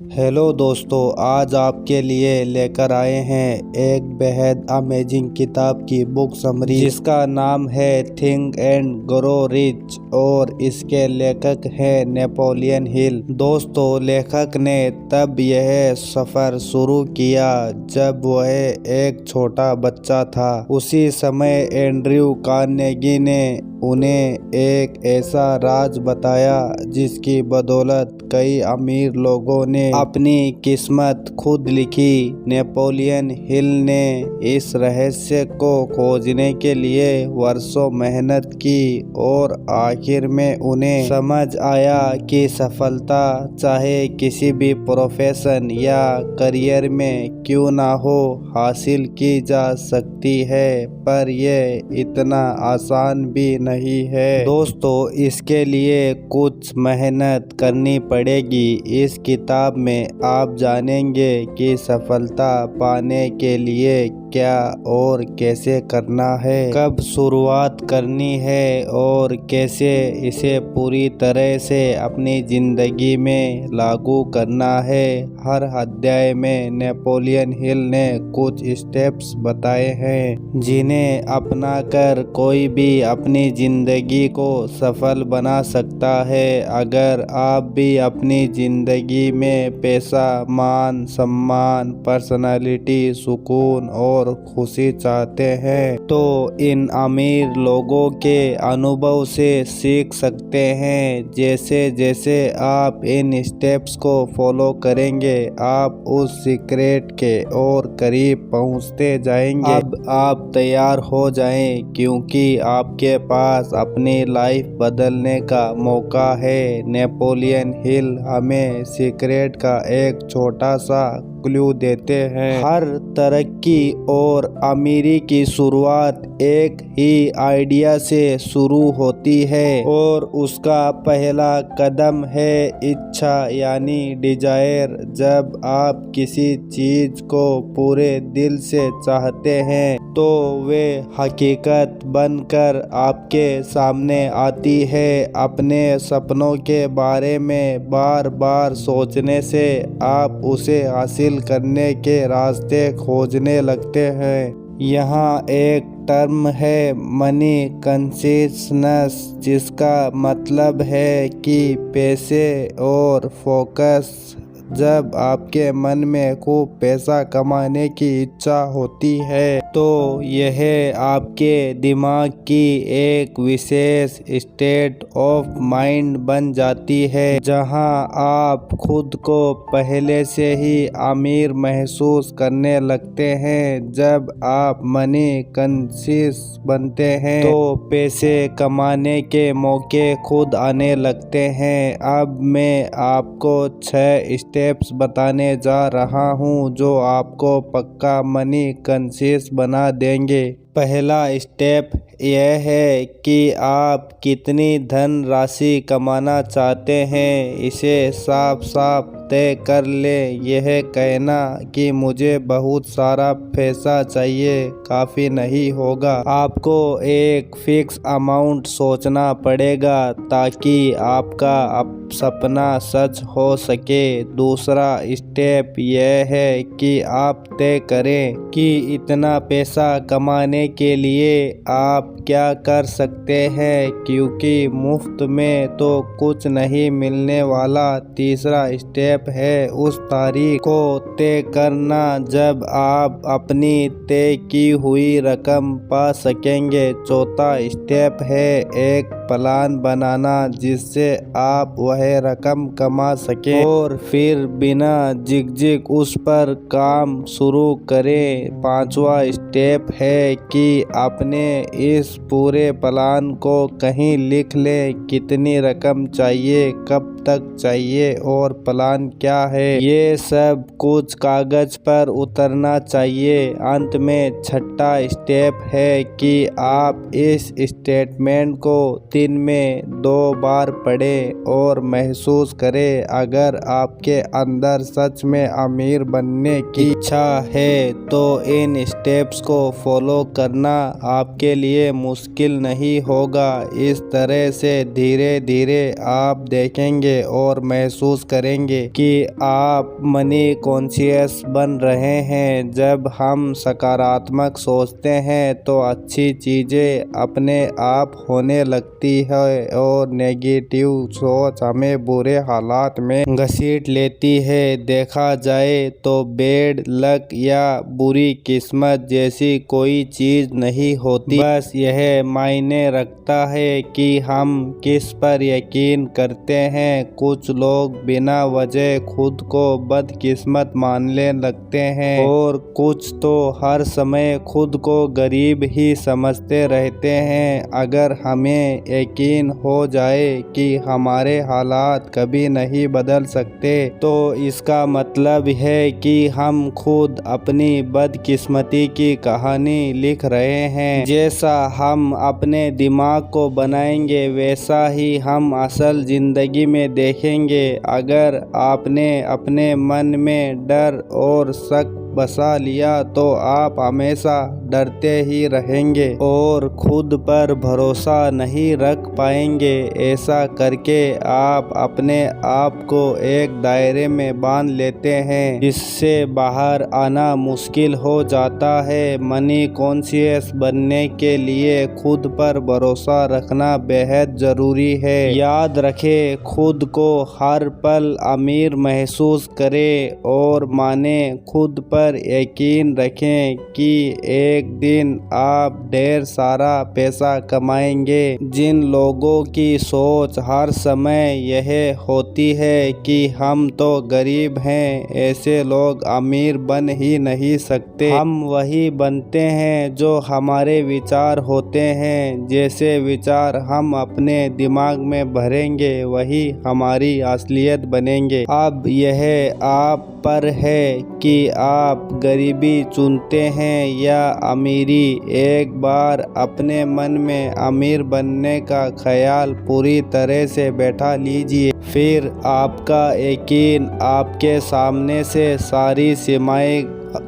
Hello दोस्तों, आज आपके लिए लेकर आए हैं एक बेहद अमेजिंग किताब की बुक समरी जिसका नाम है थिंक एंड ग्रो रिच और इसके लेखक हैं नेपोलियन हिल। दोस्तों, लेखक ने तब यह सफ़र शुरू किया जब वह एक छोटा बच्चा था। उसी समय एंड्रयू कार्नेगी ने उन्हें एक ऐसा राज बताया जिसकी बदौलत कई अमीर लोगों ने अपनी किस्मत खुद लिखी। नेपोलियन हिल ने इस रहस्य को खोजने के लिए वर्षों मेहनत की और आखिर में उन्हें समझ आया कि सफलता चाहे किसी भी प्रोफेशन या करियर में क्यों ना हो हासिल की जा सकती है, पर यह इतना आसान भी नहीं है। दोस्तों, इसके लिए कुछ मेहनत करनी पड़ेगी। इस किताब में आप जानेंगे कि सफलता पाने के लिए क्या और कैसे करना है, कब शुरुआत करनी है और कैसे इसे पूरी तरह से अपनी जिंदगी में लागू करना है। हर अध्याय में नेपोलियन हिल ने कुछ स्टेप्स बताए हैं जिन्हें अपनाकर कोई भी अपनी जिंदगी को सफल बना सकता है। अगर आप भी अपनी जिंदगी में पैसा, मान, सम्मान, पर्सनालिटी, सुकून और खुशी चाहते हैं तो इन अमीर लोगों के अनुभव से सीख सकते हैं। जैसे जैसे आप इन स्टेप्स को फॉलो करेंगे आप उस सीक्रेट के और करीब पहुंचते जाएंगे। अब आप तैयार हो जाएं क्योंकि आपके पास अपनी लाइफ बदलने का मौका है। नेपोलियन हिल हमें सीक्रेट का एक छोटा सा क्लू देते हैं। हर तरक्की और अमीरी की शुरुआत एक ही आइडिया से शुरू होती है और उसका पहला कदम है इच्छा यानी डिजायर। जब आप किसी चीज को पूरे दिल से चाहते हैं तो वे हकीकत बनकर आपके सामने आती है। अपने सपनों के बारे में बार बार सोचने से आप उसे हासिल करने के रास्ते खोजने लगते हैं। यहाँ एक टर्म है मनी कॉन्शियसनेस, जिसका मतलब है कि पैसे और फोकस। जब आपके मन में खूब पैसा कमाने की इच्छा होती है तो यह आपके दिमाग की एक विशेष स्टेट ऑफ माइंड बन जाती है जहां आप खुद को पहले से ही अमीर महसूस करने लगते हैं। जब आप मनी कॉन्शियस बनते हैं तो पैसे कमाने के मौके खुद आने लगते हैं। अब मैं आपको 6 स्टेप्स बताने जा रहा हूं जो आपको पक्का मनी कॉन्शियस बना देंगे। पहला स्टेप यह है कि आप कितनी धन राशि कमाना चाहते हैं, इसे साफ साफ तय कर ले। यह कहना कि मुझे बहुत सारा पैसा चाहिए काफ़ी नहीं होगा। आपको एक फिक्स अमाउंट सोचना पड़ेगा ताकि आपका सपना सच हो सके। दूसरा स्टेप यह है कि आप तय करें कि इतना पैसा कमाने के लिए आप क्या कर सकते हैं, क्योंकि मुफ्त में तो कुछ नहीं मिलने वाला। तीसरा स्टेप है उस तारीख को तय करना जब आप अपनी तय की हुई रकम पा सकेंगे। चौथा स्टेप है एक प्लान बनाना जिससे आप वह रकम कमा सकें और फिर बिना झिझक उस पर काम शुरू करें। पांचवा स्टेप है कि अपने इस पूरे प्लान को कहीं लिख लें। कितनी रकम चाहिए, कब तक चाहिए और प्लान क्या है, ये सब कुछ कागज पर उतरना चाहिए। अंत में छठा स्टेप है कि आप इस स्टेटमेंट को दिन में 2 बार पढ़ें और महसूस करें। अगर आपके अंदर सच में अमीर बनने की इच्छा है तो इन स्टेप्स को फॉलो करना आपके लिए मुश्किल नहीं होगा। इस तरह से धीरे धीरे आप देखेंगे और महसूस करेंगे कि आप मनी कॉन्शियस बन रहे हैं। जब हम सकारात्मक सोचते हैं तो अच्छी चीज़ें अपने आप होने लगती है और नेगेटिव सोच हमें बुरे हालात में घसीट लेती है। देखा जाए तो बैड लक या बुरी किस्मत जैसी कोई चीज़ नहीं होती, बस यह मायने रखता है कि हम किस पर यकीन करते हैं। कुछ लोग बिना वजह खुद को बदकिस्मत मानने लगते हैं और कुछ तो हर समय खुद को गरीब ही समझते रहते हैं। अगर हमें यकीन हो जाए कि हमारे हालात कभी नहीं बदल सकते तो इसका मतलब है कि हम खुद अपनी बदकिस्मती की कहानी लिख रहे हैं। जैसा हम अपने दिमाग को बनाएंगे वैसा ही हम असल जिंदगी में देखेंगे। अगर आपने अपने मन में डर और शक बसा लिया तो आप हमेशा डरते ही रहेंगे और खुद पर भरोसा नहीं रख पाएंगे। ऐसा करके आप अपने आप को एक दायरे में बांध लेते हैं जिससे बाहर आना मुश्किल हो जाता है। मनी कॉन्शियस बनने के लिए खुद पर भरोसा रखना बेहद ज़रूरी है। याद रखें, खुद को हर पल अमीर महसूस करें और माने खुद पर यकीन रखें कि एक दिन आप ढेर सारा पैसा कमाएंगे। जिन लोगों की सोच हर समय यह होती है कि हम तो गरीब हैं, ऐसे लोग अमीर बन ही नहीं सकते। हम वही बनते हैं जो हमारे विचार होते हैं। जैसे विचार हम अपने दिमाग में भरेंगे वही हमारी असलियत बनेंगे। अब यह आप पर है कि आप गरीबी चुनते हैं या अमीरी। एक बार अपने मन में अमीर बनने का ख्याल पूरी तरह से बैठा लीजिए, फिर आपका यकीन आपके सामने से सारी सीमाएं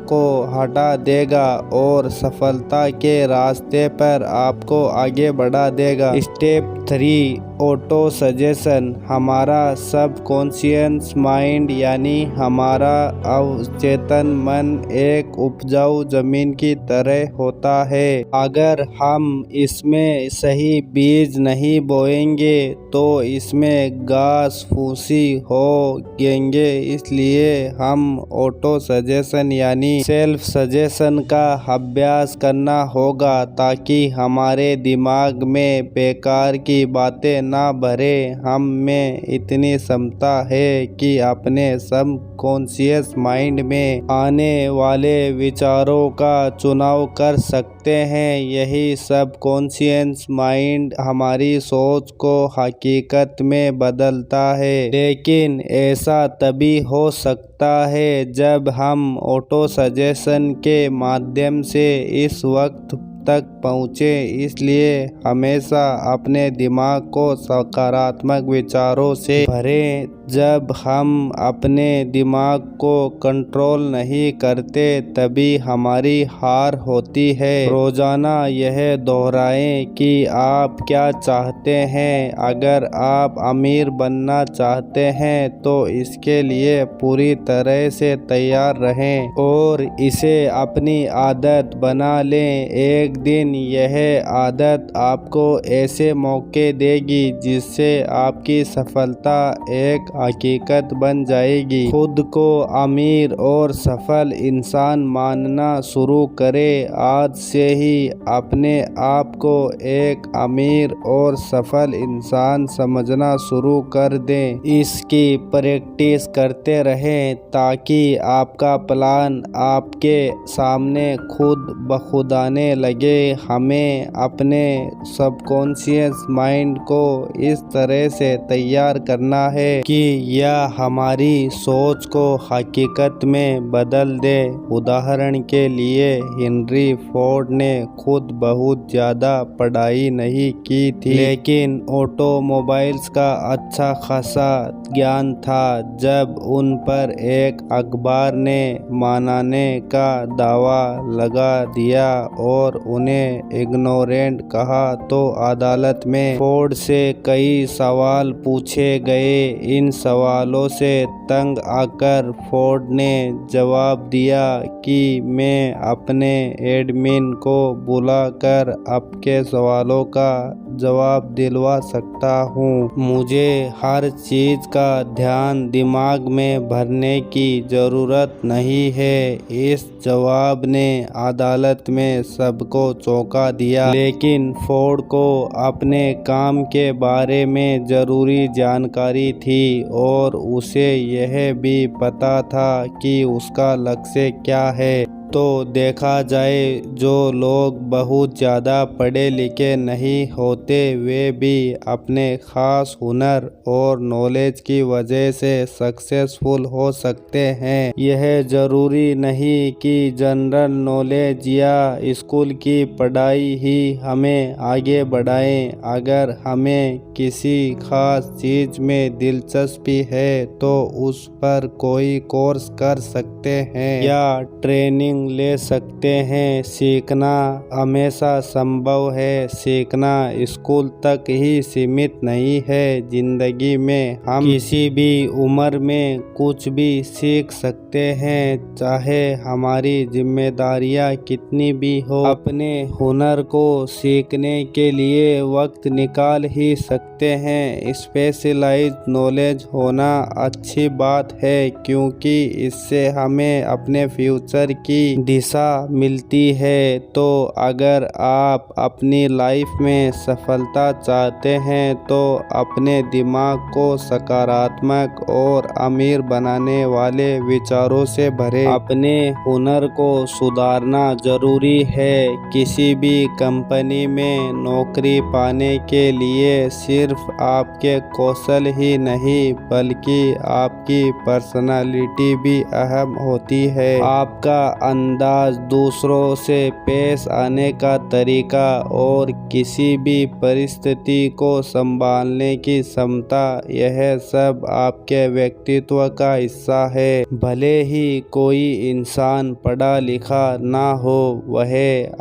को हटा देगा और सफलता के रास्ते पर आपको आगे बढ़ा देगा। Step 3, auto suggestion. हमारा सबकॉन्शियस माइंड यानी हमारा अवचेतन मन एक उपजाऊ जमीन की तरह होता है। अगर हम इसमें सही बीज नहीं बोएंगे तो इसमें घास फूसी होंगे। इसलिए हम ऑटो सजेशन यानी सेल्फ सजेशन का अभ्यास करना होगा ताकि हमारे दिमाग में बेकार की बातें ना भरे। हम में इतनी क्षमता है कि अपने सबकॉन्शियस माइंड में आने वाले विचारों का चुनाव कर सकते हैं। यही सबकॉन्शियस माइंड हमारी सोच को हकीकत में बदलता है। लेकिन ऐसा तभी हो सकता है जब हम ऑटो सजेशन के माध्यम से इस वक्त तक पहुँचे। इसलिए हमेशा अपने दिमाग को सकारात्मक विचारों से भरें। जब हम अपने दिमाग को कंट्रोल नहीं करते तभी हमारी हार होती है। रोजाना यह दोहराएं कि आप क्या चाहते हैं। अगर आप अमीर बनना चाहते हैं तो इसके लिए पूरी तरह से तैयार रहें और इसे अपनी आदत बना लें। एक दिन यह आदत आपको ऐसे मौके देगी जिससे आपकी सफलता एक हकीकत बन जाएगी। खुद को अमीर और सफल इंसान मानना शुरू करें। आज से ही अपने आप को एक अमीर और सफल इंसान समझना शुरू कर दें। इसकी प्रैक्टिस करते रहें ताकि आपका प्लान आपके सामने खुद ब खुद आने लगे। हमें अपने सबकॉन्शियस माइंड को इस तरह से तैयार करना है कि यह हमारी सोच को हकीकत में बदल दे। उदाहरण के लिए हेनरी फोर्ड ने खुद बहुत ज़्यादा पढ़ाई नहीं की थी, लेकिन ऑटोमोबाइल्स का अच्छा खासा ज्ञान था। जब उन पर एक अखबार ने मनाने का दावा लगा दिया और उन्हें इग्नोरेंट कहा तो अदालत में फोर्ड से कई सवाल पूछे गए। इन सवालों से तंग आकर फोर्ड ने जवाब दिया कि मैं अपने एडमिन को बुलाकर आपके सवालों का जवाब दिलवा सकता हूँ। मुझे हर चीज़ का ध्यान दिमाग में भरने की ज़रूरत नहीं है। इस जवाब ने अदालत में सबको चौंका दिया, लेकिन फोर्ड को अपने काम के बारे में ज़रूरी जानकारी थी और उसे यह भी पता था कि उसका लक्ष्य क्या है। तो देखा जाए, जो लोग बहुत ज़्यादा पढ़े लिखे नहीं होते वे भी अपने ख़ास हुनर और नॉलेज की वजह से सक्सेसफुल हो सकते हैं। यह ज़रूरी नहीं कि जनरल नॉलेज या स्कूल की पढ़ाई ही हमें आगे बढ़ाए। अगर हमें किसी ख़ास चीज़ में दिलचस्पी है तो उस पर कोई कोर्स कर सकते हैं या ट्रेनिंग ले सकते हैं। सीखना हमेशा संभव है। सीखना स्कूल तक ही सीमित नहीं है। जिंदगी में हम किसी भी उम्र में कुछ भी सीख सकते हैं, चाहे हमारी जिम्मेदारियां कितनी भी हो। अपने हुनर को सीखने के लिए वक्त निकाल ही सकते हैं। स्पेशलाइज्ड नॉलेज होना अच्छी बात है, क्योंकि इससे हमें अपने फ्यूचर की दिशा मिलती है। तो अगर आप अपनी लाइफ में सफलता चाहते हैं तो अपने दिमाग को सकारात्मक और अमीर बनाने वाले विचारों से भरें। अपने हुनर को सुधारना जरूरी है। किसी भी कंपनी में नौकरी पाने के लिए सिर्फ आपके कौशल ही नहीं बल्कि आपकी पर्सनालिटी भी अहम होती है। आपका अंदाज, दूसरों से पेश आने का तरीका और किसी भी परिस्थिति को संभालने की क्षमता, यह सब आपके व्यक्तित्व का हिस्सा है। भले ही कोई इंसान पढ़ा लिखा ना हो, वह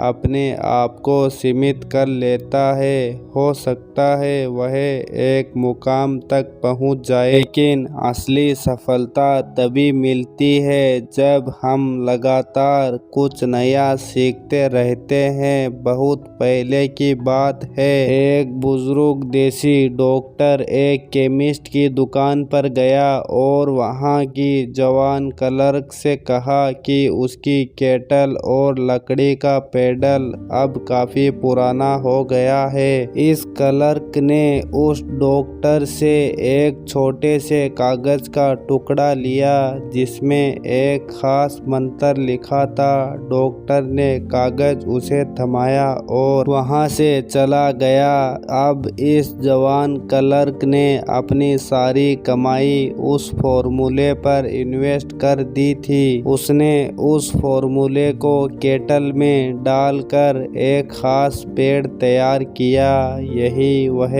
अपने आप को सीमित कर लेता है। हो सकता है वह एक मुकाम तक पहुंच जाए, लेकिन असली सफलता तभी मिलती है जब हम लगातार कुछ नया सीखते रहते हैं। बहुत पहले की बात है, एक बुजुर्ग देसी डॉक्टर एक केमिस्ट की दुकान पर गया और वहां की जवान क्लर्क से कहा कि उसकी केटल और लकड़ी का पेडल अब काफी पुराना हो गया है। इस क्लर्क ने उस डॉक्टर से एक छोटे से कागज का टुकड़ा लिया जिसमें एक खास मंत्र लिखा था। डॉक्टर ने कागज उसे थमाया और वहां से चला गया। अब इस जवान क्लर्क ने अपनी सारी कमाई उस फॉर्मूले पर इन्वेस्ट कर दी थी। उसने उस फॉर्मूले को केटल में डालकर एक खास पेड़ तैयार किया। यही वह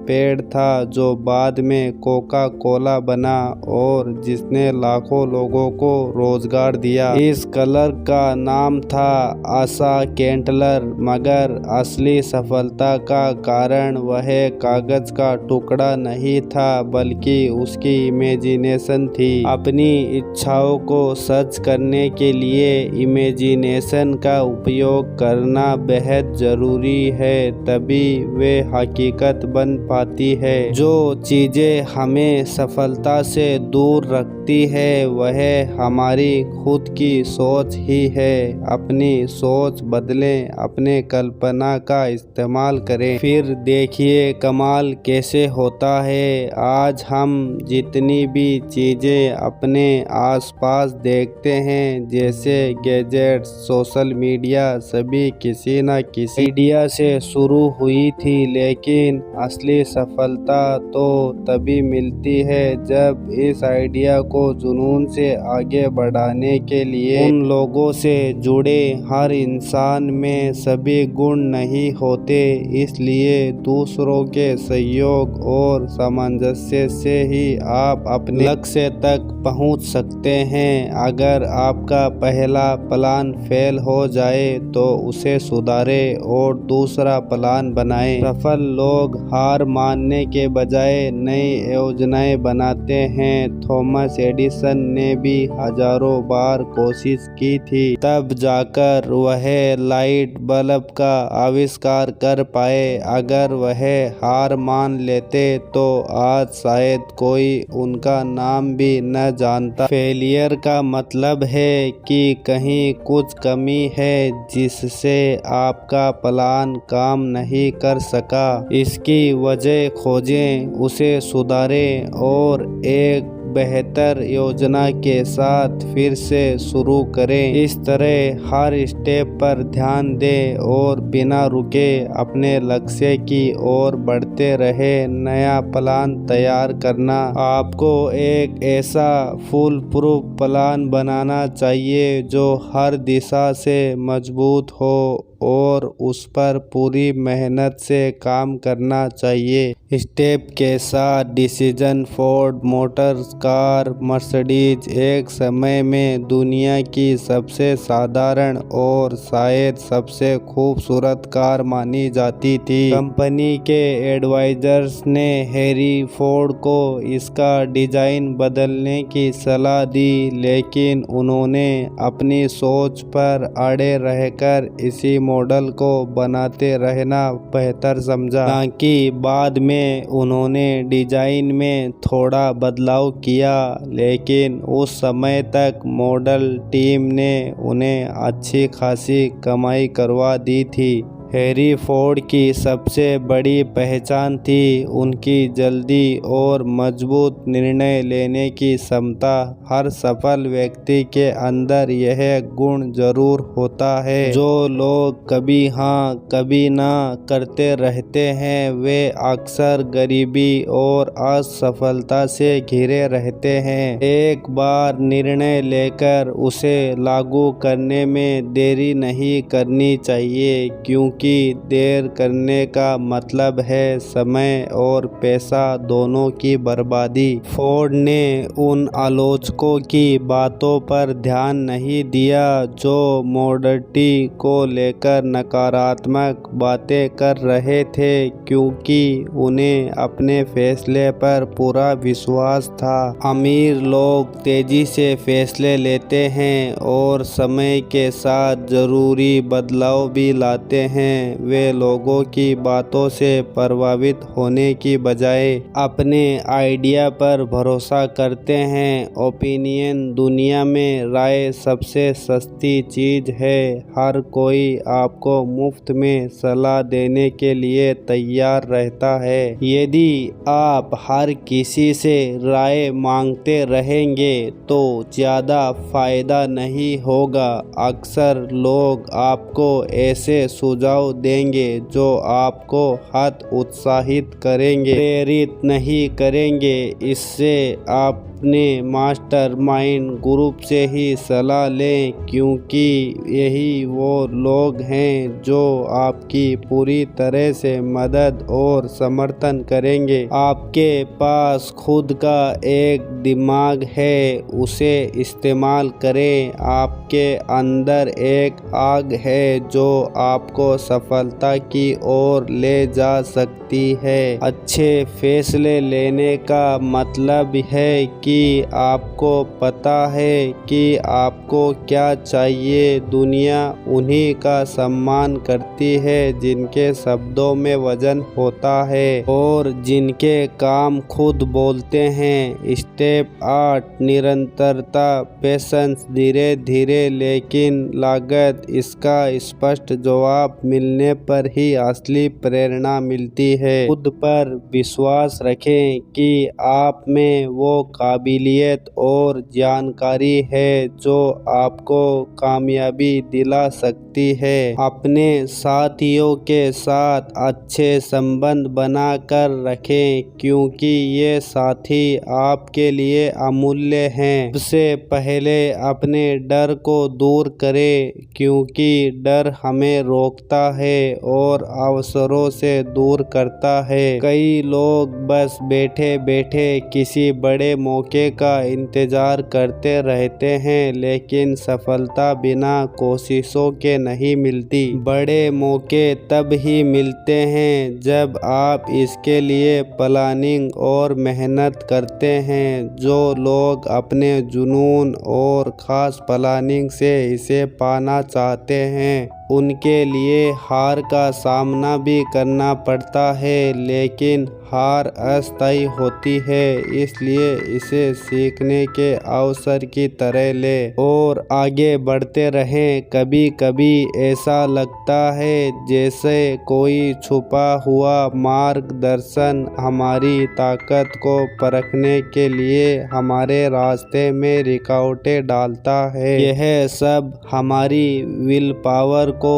पेड़ था जो बाद में कोका कोला बना और जिसने लाखों लोगों को रोजगार दिया। इस क्लर्क का नाम था आशा केंटलर, मगर असली सफलता का कारण वह कागज का टुकड़ा नहीं था बल्कि उसकी इमेजिनेशन थी। अपनी इच्छाओं को सच करने के लिए इमेजिनेशन का उपयोग करना बेहद जरूरी है, तभी वे हकीकत बन पाती है। जो चीजें हमें सफलता से दूर रखती है वह हमारी खुद की सोच ही है। अपनी सोच बदलें, अपने कल्पना का इस्तेमाल करें, फिर देखिए कमाल कैसे होता है। आज हम जितनी भी चीजें अपने आसपास देखते हैं, जैसे गैजेट्स, सोशल मीडिया, सभी किसी न किसी आइडिया से शुरू हुई थी, लेकिन असली असली सफलता तो तभी मिलती है जब इस आइडिया को जुनून से आगे बढ़ाने के लिए उन लोगों से जुड़े। हर इंसान में सभी गुण नहीं होते, इसलिए दूसरों के सहयोग और सामंजस्य से ही आप अपने लक्ष्य तक पहुंच सकते हैं। अगर आपका पहला प्लान फेल हो जाए तो उसे सुधारें और दूसरा प्लान बनाएं। सफल लोग हार मानने के बजाय नई योजनाएं बनाते हैं। थॉमस एडिसन ने भी हजारों बार कोशिश की थी, तब जाकर वह लाइट बल्ब का आविष्कार कर पाए। अगर वह हार मान लेते तो आज शायद कोई उनका नाम भी न जानता। फेलियर का मतलब है कि कहीं कुछ कमी है जिससे आपका प्लान काम नहीं कर सका। इसकी वजह खोजें, उसे सुधारें और एक बेहतर योजना के साथ फिर से शुरू करें। इस तरह हर स्टेप पर ध्यान दें और बिना रुके अपने लक्ष्य की ओर बढ़ते रहे। नया प्लान तैयार करना, आपको एक ऐसा फुल प्रूफ प्लान बनाना चाहिए जो हर दिशा से मजबूत हो और उस पर पूरी मेहनत से काम करना चाहिए। स्टेप के साथ decision. Ford Motors car Mercedes एक समय में दुनिया की सबसे साधारण और शायद सबसे खूबसूरत कार मानी जाती थी। कंपनी के एडवाइजर्स ने हैरी फोर्ड को इसका डिजाइन बदलने की सलाह दी, लेकिन उन्होंने अपनी सोच पर अड़े रहकर इसी मॉडल को बनाते रहना बेहतर समझा। ताकि बाद में उन्होंने डिजाइन में थोड़ा बदलाव किया, लेकिन उस समय तक मॉडल टीम ने उन्हें अच्छी खासी कमाई करवा दी थी। हैरी फोर्ड की सबसे बड़ी पहचान थी उनकी जल्दी और मजबूत निर्णय लेने की क्षमता। हर सफल व्यक्ति के अंदर यह गुण जरूर होता है। जो लोग कभी हाँ कभी ना करते रहते हैं वे अक्सर गरीबी और असफलता से घिरे रहते हैं। एक बार निर्णय लेकर उसे लागू करने में देरी नहीं करनी चाहिए, क्योंकि देर करने का मतलब है समय और पैसा दोनों की बर्बादी। फोर्ड ने उन आलोचकों की बातों पर ध्यान नहीं दिया जो मॉडर्निटी को लेकर नकारात्मक बातें कर रहे थे, क्योंकि उन्हें अपने फैसले पर पूरा विश्वास था। अमीर लोग तेजी से फैसले लेते हैं और समय के साथ जरूरी बदलाव भी लाते हैं। वे लोगों की बातों से प्रभावित होने की बजाय अपने आइडिया पर भरोसा करते हैं। ओपिनियन दुनिया में राय सबसे सस्ती चीज है। हर कोई आपको मुफ्त में सलाह देने के लिए तैयार रहता है। यदि आप हर किसी से राय मांगते रहेंगे तो ज़्यादा फायदा नहीं होगा। अक्सर लोग आपको ऐसे सुझाव देंगे जो आपको हत उत्साहित करेंगे, प्रेरित नहीं करेंगे। इससे आप अपने मास्टरमाइंड ग्रुप से ही सलाह लें, क्योंकि यही वो लोग हैं जो आपकी पूरी तरह से मदद और समर्थन करेंगे। आपके पास खुद का एक दिमाग है, उसे इस्तेमाल करें। आपके अंदर एक आग है जो आपको सफलता की ओर ले जा सकती है। अच्छे फैसले लेने का मतलब है कि आपको पता है कि आपको क्या चाहिए। दुनिया उन्हीं का सम्मान करती है जिनके शब्दों में वजन होता है और जिनके काम खुद बोलते हैं। स्टेप 8 निरंतरता, पेशेंस। धीरे धीरे लेकिन लागत। इसका स्पष्ट जवाब मिलने पर ही असली प्रेरणा मिलती है। खुद पर विश्वास रखें कि आप में वो काबिलियत काबिलियत और जानकारी है जो आपको कामयाबी दिला सकती है। अपने साथियों के साथ अच्छे संबंध बनाकर रखें क्योंकि ये साथी आपके लिए अमूल्य हैं। सबसे पहले अपने डर को दूर करें क्योंकि डर हमें रोकता है और अवसरों से दूर करता है। कई लोग बस बैठे बैठे किसी बड़े मौके का इंतजार करते रहते हैं लेकिन सफलता बिना कोशिशों के नहीं मिलती। बड़े मौके तब ही मिलते हैं जब आप इसके लिए प्लानिंग और मेहनत करते हैं। जो लोग अपने जुनून और खास प्लानिंग से इसे पाना चाहते हैं उनके लिए हार का सामना भी करना पड़ता है लेकिन हार अस्थायी होती है, इसलिए इसे सीखने के अवसर की तरह ले और आगे बढ़ते रहें। कभी कभी ऐसा लगता है जैसे कोई छुपा हुआ मार्गदर्शन हमारी ताकत को परखने के लिए हमारे रास्ते में रुकावटें डालता है। यह सब हमारी विल पावर को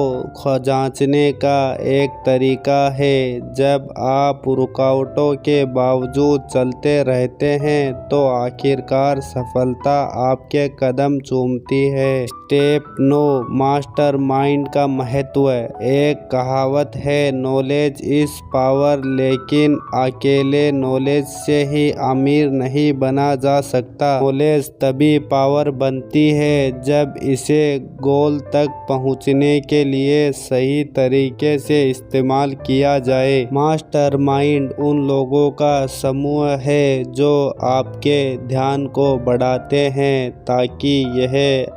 जांचने का एक तरीका है। जब आप रुकावटों के बावजूद चलते रहते हैं तो आखिरकार सफलता आपके कदम चूमती है। स्टेप 9 मास्टरमाइंड का महत्व। एक कहावत है नॉलेज इज पावर, लेकिन अकेले नॉलेज से ही अमीर नहीं बना जा सकता। नॉलेज तभी पावर बनती है जब इसे गोल तक पहुंचने के लिए सही तरीके से इस्तेमाल किया जाए। मास्टरमाइंड उन लोगों का समूह है जो आपके ध्यान को बढ़ाते हैं ताकि यह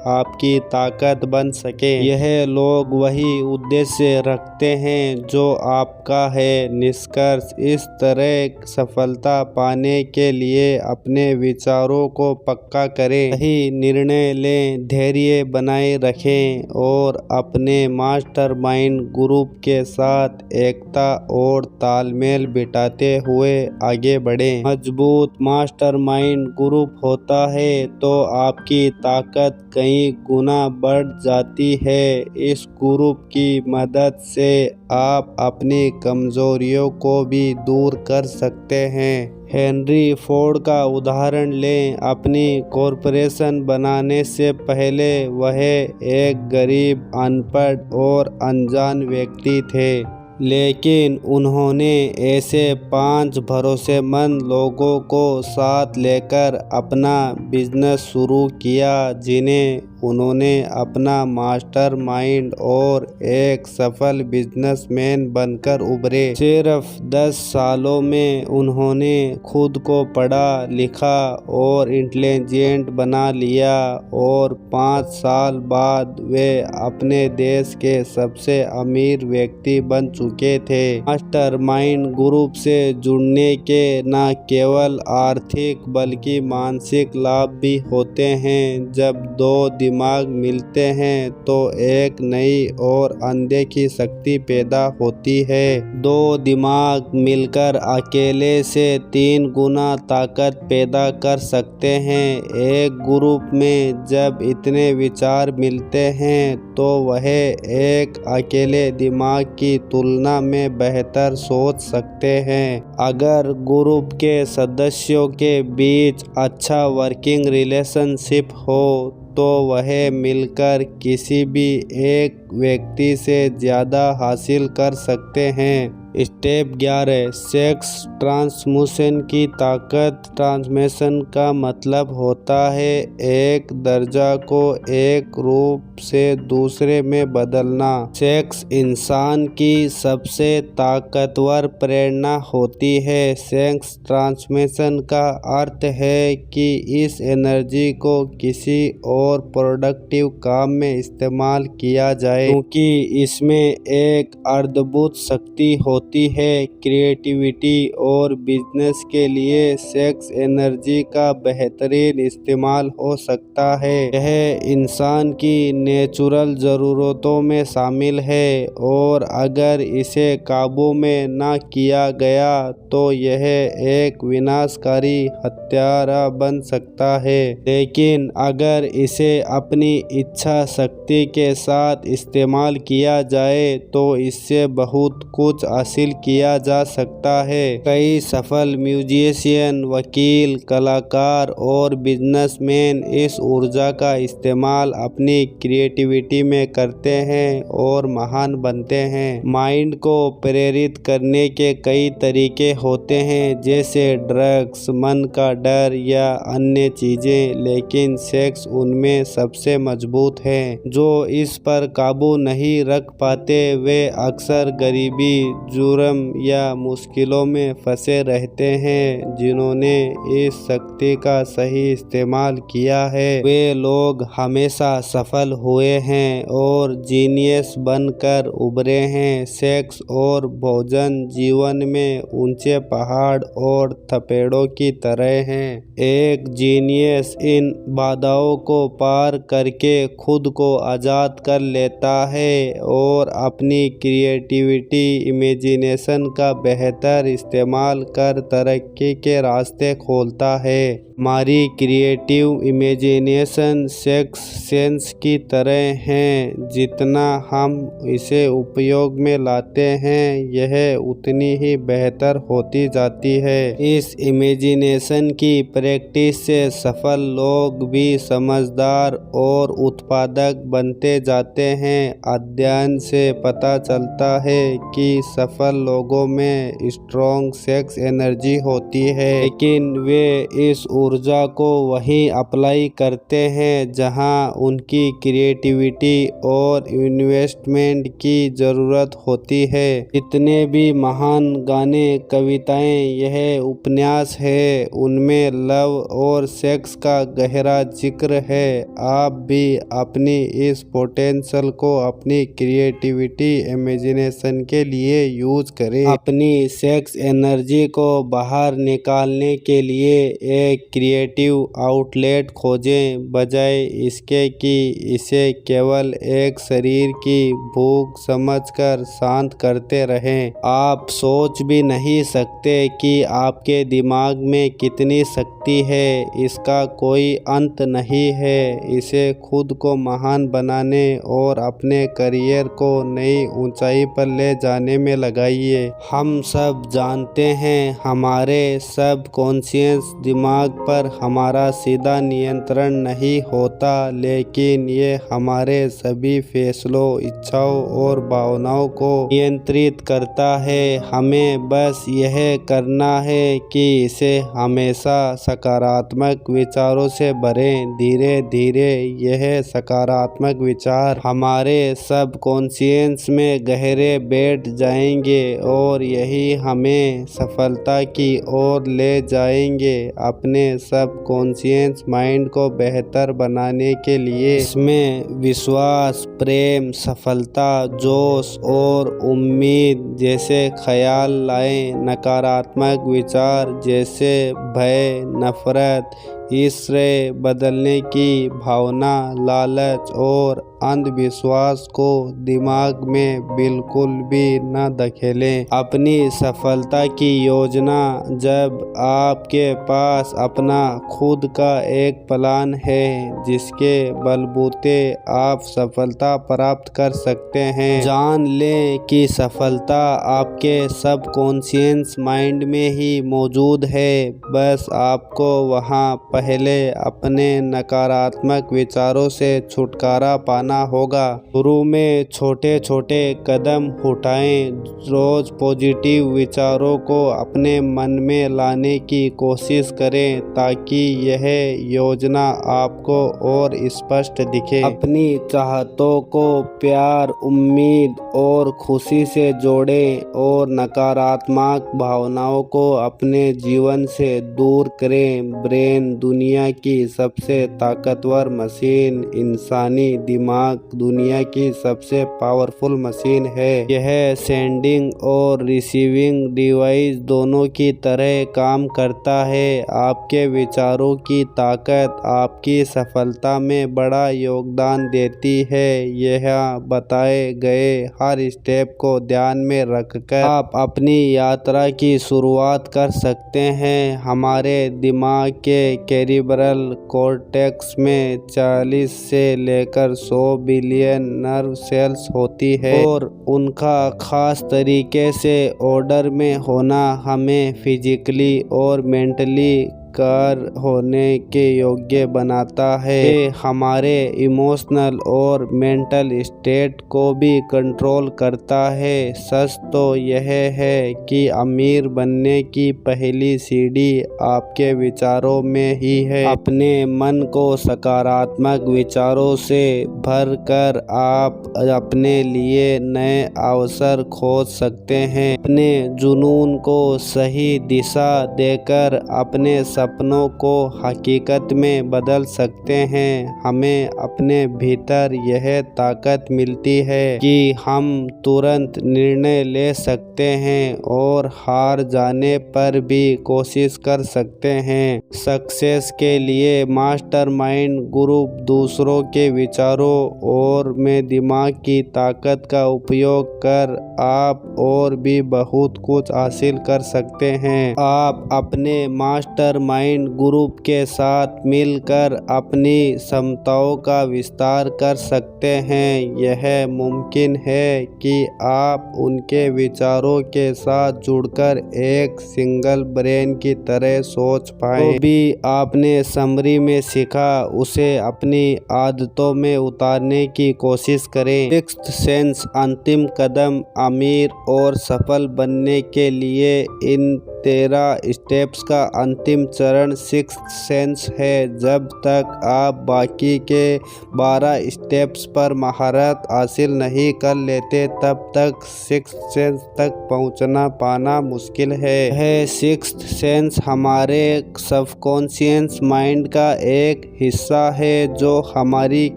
आपकी ताकत बन सके। यह लोग वही उद्देश्य रखते हैं जो आपका है। निष्कर्ष, इस तरह सफलता पाने के लिए अपने विचारों को पक्का करें, सही निर्णय लें, धैर्य बनाए रखें और अपने मास्टरमाइंड ग्रुप के साथ एकता और तालमेल बिठाते हुए आगे बढ़ें। मजबूत मास्टरमाइंड ग्रुप होता है तो आपकी ताकत कई गुना बढ़ जाती है। इस ग्रुप की मदद से आप अपनी कमजोरियों को भी दूर कर सकते हैं। हेनरी फोर्ड का उदाहरण लें। अपनी कॉरपोरेशन बनाने से पहले वह एक गरीब, अनपढ़ और अनजान व्यक्ति थे, लेकिन उन्होंने ऐसे 5 भरोसेमंद लोगों को साथ लेकर अपना बिजनेस शुरू किया जिन्हें उन्होंने अपना मास्टरमाइंड और एक सफल बिजनेसमैन बनकर उभरे। सिर्फ 10 सालों में उन्होंने खुद को पढ़ा लिखा और इंटेलिजेंट बना लिया और 5 साल बाद वे अपने देश के सबसे अमीर व्यक्ति बन चुके थे। मास्टरमाइंड ग्रुप से जुड़ने के न केवल आर्थिक बल्कि मानसिक लाभ भी होते हैं। जब दो दिमाग मिलते हैं तो एक नई और अनदेखी शक्ति पैदा होती है। 2 दिमाग मिलकर अकेले से 3 गुना ताकत पैदा कर सकते हैं। एक ग्रुप में जब इतने विचार मिलते हैं तो वह एक अकेले दिमाग की तुलना में बेहतर सोच सकते हैं। अगर ग्रुप के सदस्यों के बीच अच्छा वर्किंग रिलेशनशिप हो तो वह मिलकर किसी भी एक व्यक्ति से ज़्यादा हासिल कर सकते हैं। स्टेप 11 सेक्स ट्रांसमिशन की ताकत। ट्रांसमिशन का मतलब होता है एक दर्जा को एक रूप से दूसरे में बदलना। सेक्स इंसान की सबसे ताकतवर प्रेरणा होती है। सेक्स ट्रांसमिशन का अर्थ है कि इस एनर्जी को किसी और प्रोडक्टिव काम में इस्तेमाल किया जाए, क्योंकि इसमें एक अद्भुत शक्ति होती होती है। क्रिएटिविटी और बिजनेस के लिए सेक्स एनर्जी का बेहतरीन इस्तेमाल हो सकता है। यह इंसान की नेचुरल ज़रूरतों में शामिल है और अगर इसे काबू में न किया गया तो यह एक विनाशकारी हत्यारा बन सकता है। लेकिन अगर इसे अपनी इच्छा शक्ति के साथ इस्तेमाल किया जाए तो इससे बहुत कुछ हासिल किया जा सकता है। कई सफल म्यूजिशियन, वकील, कलाकार और बिजनेसमैन इस ऊर्जा का इस्तेमाल अपनी क्रिएटिविटी में करते हैं और महान बनते हैं। माइंड को प्रेरित करने के कई तरीके होते हैं, जैसे ड्रग्स, मन का डर या अन्य चीजें, लेकिन सेक्स उनमें सबसे मजबूत है। जो इस पर काबू नहीं रख पाते वे अक्सर गरीबी, जुर्म या मुश्किलों में फंसे रहते हैं। जिन्होंने इस शक्ति का सही इस्तेमाल किया है वे लोग हमेशा सफल हुए हैं और जीनियस बनकर उभरे हैं। सेक्स और भोजन जीवन में ऊंचे पहाड़ और थपेड़ों की तरह हैं। एक जीनियस इन बाधाओं को पार करके खुद को आज़ाद कर लेता है और अपनी क्रिएटिविटी, इमेजिनेशन का बेहतर इस्तेमाल कर तरक्की के रास्ते खोलता है। हमारी क्रिएटिव इमेजिनेशन सेक्स सेंस की तरह है। जितना हम इसे उपयोग में लाते हैं यह उतनी ही बेहतर होती जाती है। इस इमेजिनेशन की प्रैक्टिस से सफल लोग भी समझदार और उत्पादक बनते जाते हैं। अध्ययन से पता चलता है कि सफल लोगों में स्ट्रॉन्ग सेक्स एनर्जी होती है, लेकिन वे इस ऊर्जा को वहीं अप्लाई करते हैं जहां उनकी क्रिएटिविटी और इन्वेस्टमेंट की ज़रूरत होती है। इतने भी महान गाने, कविताएं, यह उपन्यास है, उनमें लव और सेक्स का गहरा जिक्र है। आप भी अपनी इस पोटेंशियल को अपनी क्रिएटिविटी, इमेजिनेशन के लिए यूज करें। अपनी सेक्स एनर्जी को बाहर निकालने के लिए एक क्रिएटिव आउटलेट खोजें, बजाय इसके कि इसे केवल एक शरीर की भूख समझकर शांत करते रहें। आप सोच भी नहीं सकते कि आपके दिमाग में कितनी शक्ति है। इसका कोई अंत नहीं है। इसे खुद को महान बनाने और अपने करियर को नई ऊंचाई पर ले जाने में लगाइए। हम सब जानते हैं हमारे सबकॉन्शियस दिमाग पर हमारा सीधा नियंत्रण नहीं होता, लेकिन ये हमारे सभी फैसलों, इच्छाओं और भावनाओं को नियंत्रित करता है। हमें बस यह करना है कि इसे हमेशा सकारात्मक विचारों से भरें। धीरे धीरे यह सकारात्मक विचार हमारे सबकॉन्शियस में गहरे बैठ जाएंगे और यही हमें सफलता की ओर ले जाएंगे। अपने सबकॉन्शियस माइंड को बेहतर बनाने के लिए इसमें विश्वास, प्रेम, सफलता, जोश और उम्मीद जैसे ख्याल लाएं। नकारात्मक विचार जैसे भय, नफरत, ईर्ष्या, बदलने की भावना, लालच और अंधविश्वास को दिमाग में बिल्कुल भी न धकेलें। अपनी सफलता की योजना जब आपके पास अपना खुद का एक प्लान है जिसके बलबूते आप सफलता प्राप्त कर सकते हैं। जान लें कि सफलता आपके सबकॉन्शियस माइंड में ही मौजूद है। बस आपको वहां पहले अपने नकारात्मक विचारों से छुटकारा पाना होगा। शुरू में छोटे छोटे कदम उठाएं। रोज पॉजिटिव विचारों को अपने मन में लाने की कोशिश करें ताकि यह योजना आपको और स्पष्ट दिखे। अपनी चाहतों को प्यार, उम्मीद और खुशी से जोड़ें और नकारात्मक भावनाओं को अपने जीवन से दूर करें। ब्रेन दुनिया की सबसे ताकतवर मशीन इंसानी दिमाग दुनिया की सबसे पावरफुल मशीन है। यह सेंडिंग और रिसीविंग डिवाइस दोनों की तरह काम करता है। आपके विचारों की ताकत आपकी सफलता में बड़ा योगदान देती है। यह बताए गए हर स्टेप को ध्यान में रखकर आप अपनी यात्रा की शुरुआत कर सकते हैं। हमारे दिमाग के सेरेब्रल कॉर्टेक्स में 40 से लेकर 100 बिलियन नर्व सेल्स होती है और उनका खास तरीके से ऑर्डर में होना हमें फिजिकली और मेंटली कार्य होने के योग्य बनाता है। ये हमारे इमोशनल और मेंटल स्टेट को भी कंट्रोल करता है। सच तो यह है कि अमीर बनने की पहली सीढ़ी आपके विचारों में ही है। अपने मन को सकारात्मक विचारों से भरकर आप अपने लिए नए अवसर खोज सकते हैं। अपने जुनून को सही दिशा देकर अपने सपनों को हकीकत में बदल सकते हैं। हमें अपने भीतर यह ताकत मिलती है कि हम तुरंत निर्णय ले सकते हैं और हार जाने पर भी कोशिश कर सकते हैं। सक्सेस के लिए मास्टरमाइंड ग्रुप दूसरों के विचारों और में दिमाग की ताकत का उपयोग कर आप और भी बहुत कुछ हासिल कर सकते हैं। आप अपने मास्टरमाइंड ग्रुप के साथ मिलकर अपनी क्षमताओं का विस्तार कर सकते हैं। यह मुमकिन है कि आप उनके विचारों के साथ जुड़कर एक सिंगल ब्रेन की तरह सोच पाएं। जो भी आपने समरी में सीखा उसे अपनी आदतों में उतारने की कोशिश करें। सिक्स्थ सेंस अंतिम कदम अमीर और सफल बनने के लिए इन 13 स्टेप्स का अंतिम चरण सिक्स्थ सेंस है। जब तक आप बाकी के 12 स्टेप्स पर महारत हासिल नहीं कर लेते तब तक सिक्स्थ सेंस तक पहुंचना पाना मुश्किल है। यह सिक्स्थ सेंस हमारे सबकॉन्शियस माइंड का एक हिस्सा है जो हमारी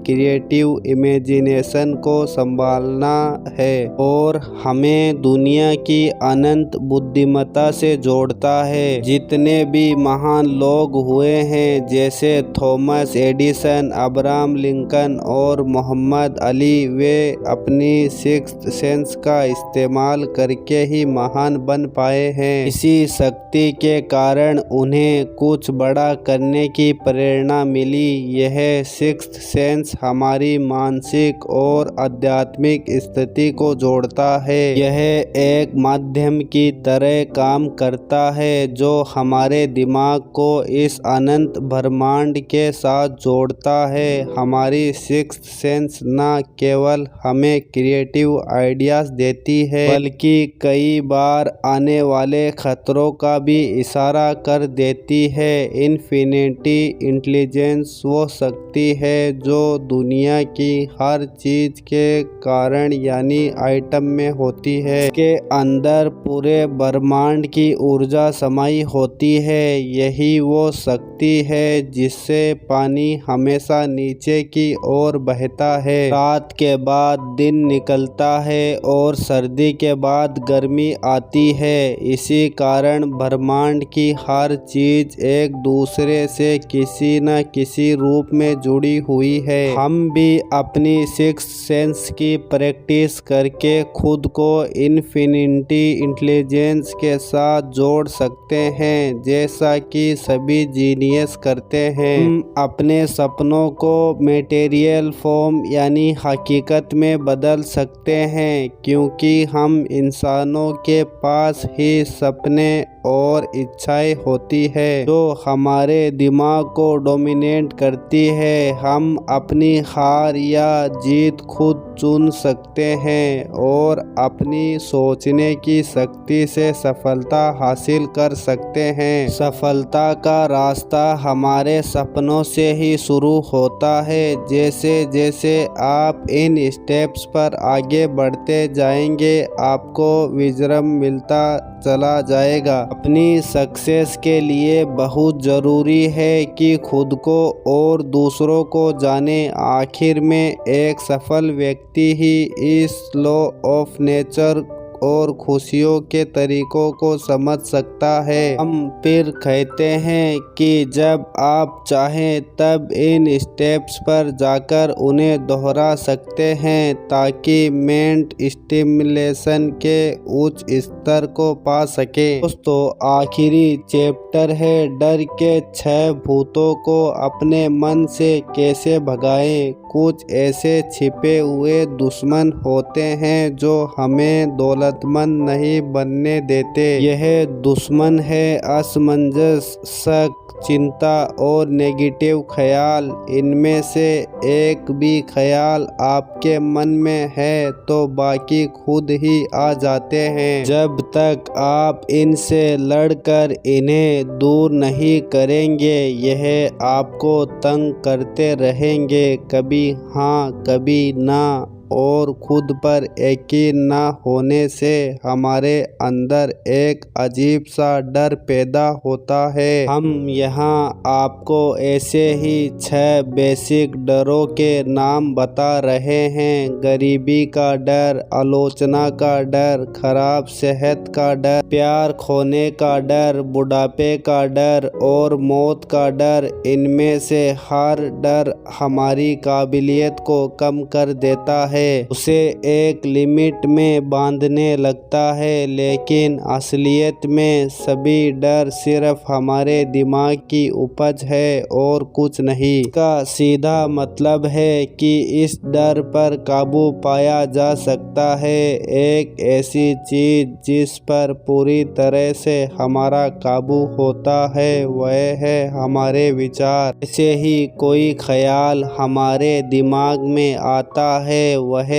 क्रिएटिव इमेजिनेशन को संभालना है और हमें दुनिया की अनंत बुद्धिमत्ता से जोड़ता है। जितने भी महान लोग हुए हैं जैसे थॉमस एडिसन, अब्राहम लिंकन और मोहम्मद अली, वे अपनी सिक्स्थ सेंस का इस्तेमाल करके ही महान बन पाए हैं। इसी शक्ति के कारण उन्हें कुछ बड़ा करने की प्रेरणा मिली। यह सिक्स्थ सेंस हमारी मानसिक और आध्यात्मिक स्थिति को जोड़ता है। यह एक माध्यम की तरह काम करता है जो हमारे दिमाग को इस अनंत ब्रह्मांड के साथ जोड़ता है। हमारी सिक्स्थ सेंस न केवल हमें क्रिएटिव आइडियाज देती है बल्कि कई बार आने वाले खतरों का भी इशारा कर देती है। इन्फिनिटी इंटेलिजेंस वो शक्ति है जो दुनिया की हर चीज के कारण यानी आइटम में होती है। इसके अंदर पूरे ब्रह्मांड की ऊर्जा समाई होती है। यही वो शक्ति है जिससे पानी हमेशा नीचे की ओर बहता है। रात के बाद दिन निकलता है और सर्दी के बाद गर्मी आती है। इसी कारण ब्रह्मांड की हर चीज एक दूसरे से किसी न किसी रूप में जुड़ी हुई है। हम भी अपनी सिक्स्थ सेंस की प्रैक्टिस करके खुद को इन्फिनिटी इंटेलिजेंस के साथ जोड़ सकते हैं जैसा कि सभी जीनियस करते हैं। हम अपने सपनों को मटेरियल फॉर्म यानी हकीकत में बदल सकते हैं क्योंकि हम इंसानों के पास ही सपने और इच्छाएं होती है जो हमारे दिमाग को डोमिनेट करती है। हम अपनी हार या जीत खुद चुन सकते हैं और अपनी सोचने की शक्ति से सफलता हासिल कर सकते हैं। सफलता का रास्ता हमारे सपनों से ही शुरू होता है। जैसे जैसे आप इन स्टेप्स पर आगे बढ़ते जाएंगे आपको विजडम मिलता चला जाएगा। अपनी सक्सेस के लिए बहुत ज़रूरी है कि खुद को और दूसरों को जाने। आखिर में एक सफल व्यक्ति ही इस लॉ ऑफ नेचर और खुशियों के तरीकों को समझ सकता है। हम फिर कहते हैं कि जब आप चाहें तब इन स्टेप्स पर जाकर उन्हें दोहरा सकते हैं ताकि मेंट स्टिमुलेशन के उच्च स्तर को पा सके। दोस्तों, आखिरी चैप्टर है डर के 6 भूतों को अपने मन से कैसे भगाएं। कुछ ऐसे छिपे हुए दुश्मन होते हैं जो हमें दौलतमंद नहीं बनने देते। यह दुश्मन है असमंजस, शक, चिंता और नेगेटिव ख्याल। इनमें से एक भी ख्याल आपके मन में है तो बाकी खुद ही आ जाते हैं। जब तक आप इनसे लड़कर इन्हें दूर नहीं करेंगे, यह आपको तंग करते रहेंगे। कभी हाँ कभी ना, और खुद पर यकीन न होने से हमारे अंदर एक अजीब सा डर पैदा होता है। हम यहाँ आपको ऐसे ही 6 बेसिक डरों के नाम बता रहे हैं। गरीबी का डर, आलोचना का डर, खराब सेहत का डर, प्यार खोने का डर, बुढ़ापे का डर और मौत का डर। इनमें से हर डर हमारी काबिलियत को कम कर देता है, उसे एक लिमिट में बांधने लगता है। लेकिन असलियत में सभी डर सिर्फ हमारे दिमाग की उपज है और कुछ नहीं। इसका सीधा मतलब है कि इस डर पर काबू पाया जा सकता है। एक ऐसी चीज जिस पर पूरी तरह से हमारा काबू होता है वह है हमारे विचार। ऐसे ही कोई ख्याल हमारे दिमाग में आता है वह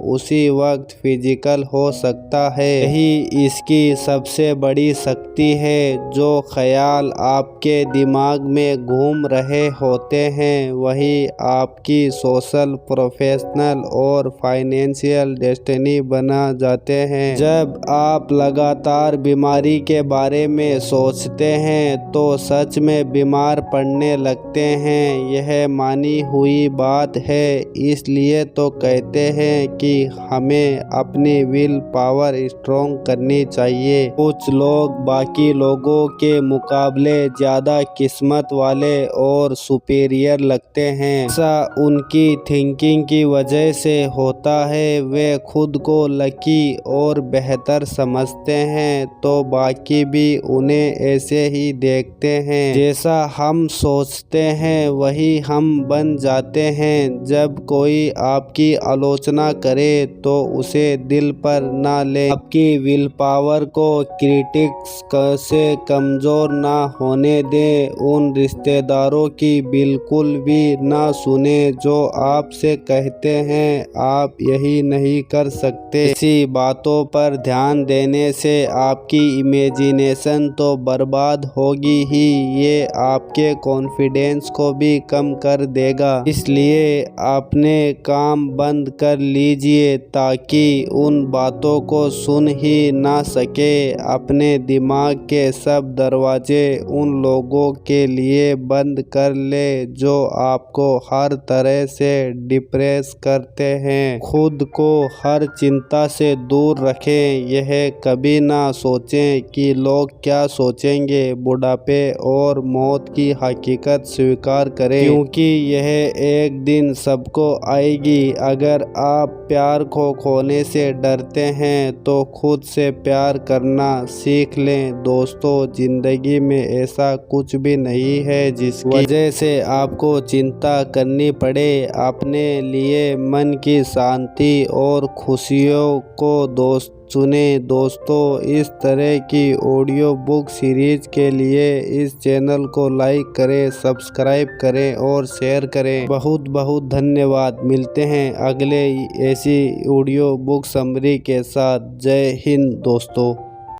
उसी वक्त फिजिकल हो सकता है। यही इसकी सबसे बड़ी शक्ति है। जो ख्याल आपके दिमाग में घूम रहे होते हैं वही आपकी सोशल, प्रोफेशनल और फाइनेंशियल डेस्टिनी बना जाते हैं। जब आप लगातार बीमारी के बारे में सोचते हैं तो सच में बीमार पड़ने लगते हैं। यह मानी हुई बात है। इसलिए तो कहते हैं कि हमें अपनी विल पावर स्ट्रॉन्ग करनी चाहिए। कुछ लोग बाकी लोगों के मुकाबले ज्यादा किस्मत वाले और सुपीरियर लगते हैं। ऐसा उनकी थिंकिंग की वजह से होता है। वे खुद को लकी और बेहतर समझते हैं तो बाकी भी उन्हें ऐसे ही देखते हैं। जैसा हम सोचते हैं वही हम बन जाते हैं। जब कोई आपकी आलोचना करे तो उसे दिल पर ना ले। आपकी विल पावर को क्रिटिक्स से कमजोर ना होने दें। उन रिश्तेदारों की बिल्कुल भी ना सुने जो आपसे कहते हैं आप यही नहीं कर सकते। ऐसी बातों पर ध्यान देने से आपकी इमेजिनेशन तो बर्बाद होगी ही, ये आपके कॉन्फिडेंस को भी कम कर देगा। इसलिए अपने काम बंद कर लीजिए ताकि उन बातों को सुन ही ना सके। अपने दिमाग के सब दरवाजे उन लोगों के लिए बंद कर ले जो आपको हर तरह से डिप्रेस करते हैं। खुद को हर चिंता से दूर रखें। यह कभी ना सोचें कि लोग क्या सोचेंगे। बुढ़ापे और मौत की हकीकत स्वीकार करें क्योंकि यह एक दिन सबको आएगी। अगर आप प्यार को खोने से डरते हैं तो खुद से प्यार करना सीख लें। दोस्तों, जिंदगी में ऐसा कुछ भी नहीं है जिसकी वजह से आपको चिंता करनी पड़े। अपने लिए मन की शांति और खुशियों को चुने। दोस्तों, इस तरह की ऑडियो बुक सीरीज के लिए इस चैनल को लाइक करें, सब्सक्राइब करें और शेयर करें। बहुत बहुत धन्यवाद। मिलते हैं अगले ऐसी ऑडियो बुक समरी के साथ। जय हिंद दोस्तों।